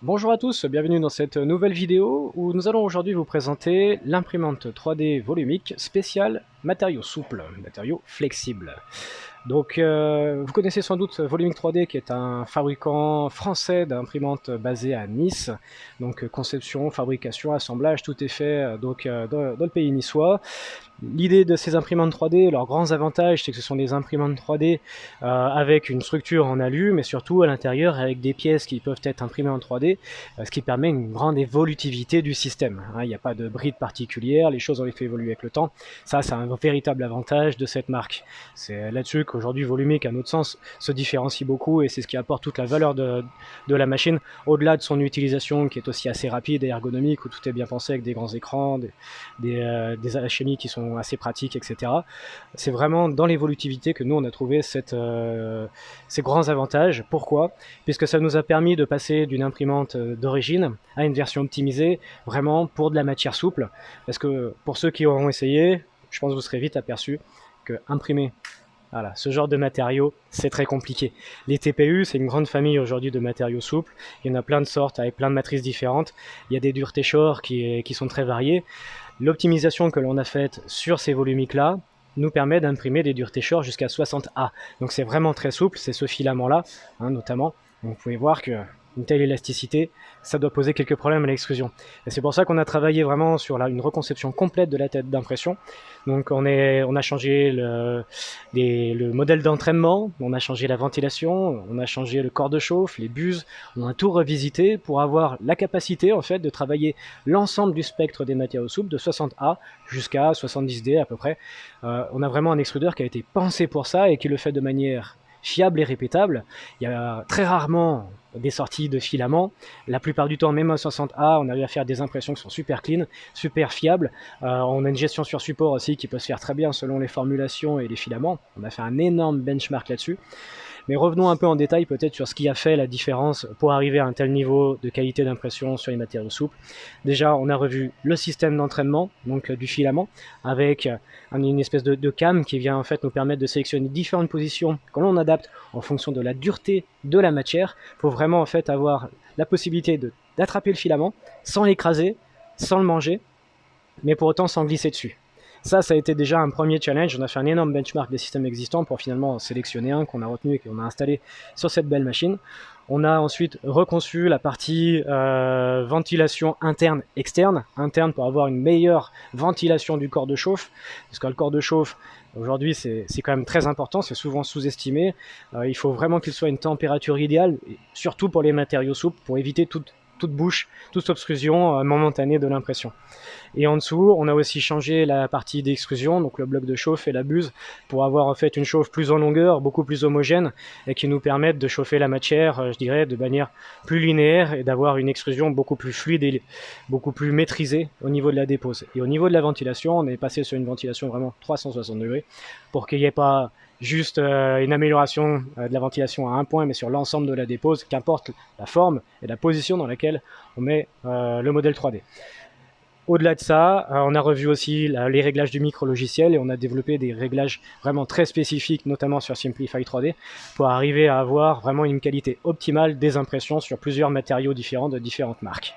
Bonjour à tous, bienvenue dans cette nouvelle vidéo où nous allons aujourd'hui vous présenter l'imprimante 3D volumique spéciale matériaux souples, matériaux flexibles. Donc vous connaissez sans doute Volumic 3D qui est un fabricant français d'imprimantes basé à Nice. Donc conception, fabrication, assemblage, tout est fait dans le pays niçois. L'idée de ces imprimantes 3D, leurs grands avantages, c'est que ce sont des imprimantes 3D avec une structure en alu, mais surtout à l'intérieur avec des pièces qui peuvent être imprimées en 3D, ce qui permet une grande évolutivité du système. Il n'y a pas de bride particulière, les choses ont été évoluées avec le temps. Ça, c'est un véritable avantage de cette marque. C'est là-dessus qu'aujourd'hui Volumic, à notre sens, se différencie beaucoup et c'est ce qui apporte toute la valeur de la machine, au-delà de son utilisation qui est aussi assez rapide et ergonomique, où tout est bien pensé avec des grands écrans, des alchimies qui sont assez pratiques, etc. C'est vraiment dans l'évolutivité que nous on a trouvé ces grands avantages. Pourquoi? Puisque ça nous a permis de passer d'une imprimante d'origine à une version optimisée, vraiment pour de la matière souple. Parce que pour ceux qui auront essayé, je pense que vous serez vite aperçu que imprimer ce genre de matériaux, c'est très compliqué. Les TPU, c'est une grande famille aujourd'hui de matériaux souples. Il y en a plein de sortes avec plein de matrices différentes. Il y a des duretés Shore qui sont très variées. L'optimisation que l'on a faite sur ces volumiques-là nous permet d'imprimer des duretés Shore jusqu'à 60A. Donc c'est vraiment très souple, c'est ce filament-là, notamment. Donc vous pouvez voir que une telle élasticité, ça doit poser quelques problèmes à l'extrusion. Et c'est pour ça qu'on a travaillé vraiment sur une reconception complète de la tête d'impression. Donc on a changé le modèle d'entraînement, on a changé la ventilation, on a changé le corps de chauffe, les buses, on a tout revisité pour avoir la capacité en fait de travailler l'ensemble du spectre des matériaux souples de 60A jusqu'à 70D à peu près. On a vraiment un extrudeur qui a été pensé pour ça et qui le fait de manière fiable et répétable. Il y a très rarement des sorties de filaments. La plupart du temps, même à 60A, on arrive à faire des impressions qui sont super clean, super fiables. On a une gestion sur support aussi qui peut se faire très bien selon les formulations et les filaments. On a fait un énorme benchmark là-dessus. Mais revenons un peu en détail peut-être sur ce qui a fait la différence pour arriver à un tel niveau de qualité d'impression sur les matériaux souples. Déjà, on a revu le système d'entraînement, donc du filament, avec une espèce de cam qui vient en fait nous permettre de sélectionner différentes positions que l'on adapte en fonction de la dureté de la matière pour vraiment en fait avoir la possibilité d'attraper le filament sans l'écraser, sans le manger, mais pour autant sans glisser dessus. Ça a été déjà un premier challenge. On a fait un énorme benchmark des systèmes existants pour finalement sélectionner un qu'on a retenu et qu'on a installé sur cette belle machine. On a ensuite reconçu la partie ventilation interne-externe. Interne pour avoir une meilleure ventilation du corps de chauffe, parce que le corps de chauffe, aujourd'hui, c'est quand même très important, c'est souvent sous-estimé. Il faut vraiment qu'il soit à une température idéale, surtout pour les matériaux souples, pour éviter toute bouche, toute obstruction momentanée de l'impression. Et en dessous, on a aussi changé la partie d'extrusion, donc le bloc de chauffe et la buse, pour avoir en fait une chauffe plus en longueur, beaucoup plus homogène, et qui nous permettent de chauffer la matière, je dirais, de manière plus linéaire et d'avoir une extrusion beaucoup plus fluide et beaucoup plus maîtrisée au niveau de la dépose. Et au niveau de la ventilation, on est passé sur une ventilation vraiment 360 degrés, pour qu'il n'y ait pas juste une amélioration de la ventilation à un point, mais sur l'ensemble de la dépose, qu'importe la forme et la position dans laquelle on met le modèle 3D. Au-delà de ça, on a revu aussi les réglages du micro-logiciel et on a développé des réglages vraiment très spécifiques, notamment sur Simplify 3D, pour arriver à avoir vraiment une qualité optimale des impressions sur plusieurs matériaux différents de différentes marques.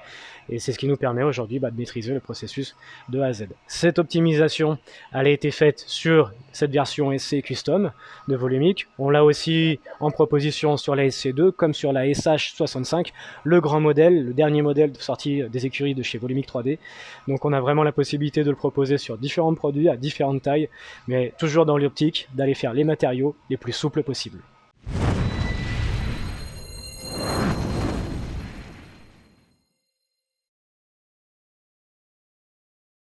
Et c'est ce qui nous permet aujourd'hui de maîtriser le processus de A à Z. Cette optimisation, elle a été faite sur cette version SC Custom de Volumic. On l'a aussi en proposition sur la SC2 comme sur la SH65, le grand modèle, le dernier modèle sorti des écuries de chez Volumic 3D. Donc on a vraiment la possibilité de le proposer sur différents produits à différentes tailles, mais toujours dans l'optique d'aller faire les matériaux les plus souples possibles.